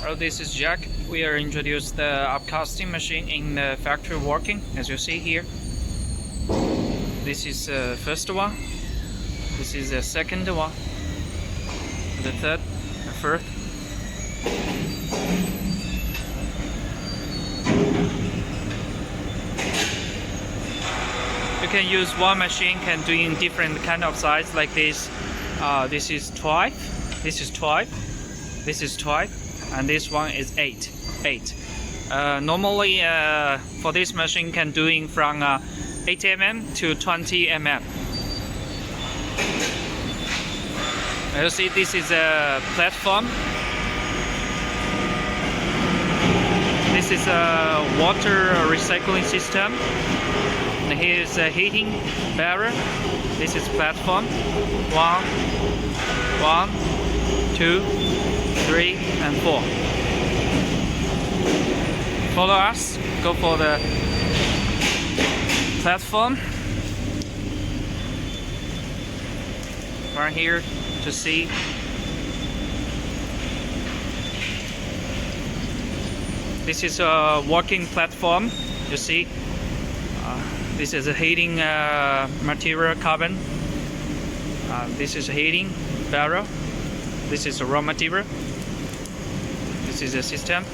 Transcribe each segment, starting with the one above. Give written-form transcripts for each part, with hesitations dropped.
Hello, this is Jack. We are introduced the upcasting machine in the factory working, as you see here. This is the first one. This is the second one. The third, the fourth. You can use one machine can do in different kind of size like this. This is 12. This is 12. This is 12. And this one is 8. Normally for this machine can doing from 8 mm to 20 mm. You see this is a platform. This is a water recycling system. And here is a heating barrel. This is platform. 1, 2, 3 and 4. Follow us, go for the platform. Right here to see. This is a walking platform, you see. This is a heating material carbon. This is a heating barrel. This is a raw material. This is a system.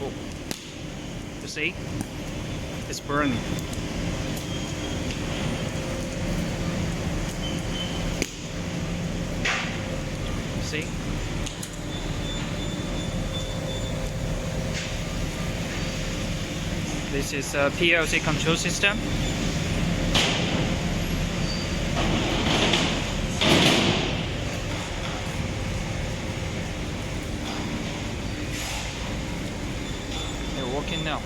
Oh. You see? It's burning. See? This is a PLC control system. They're working now.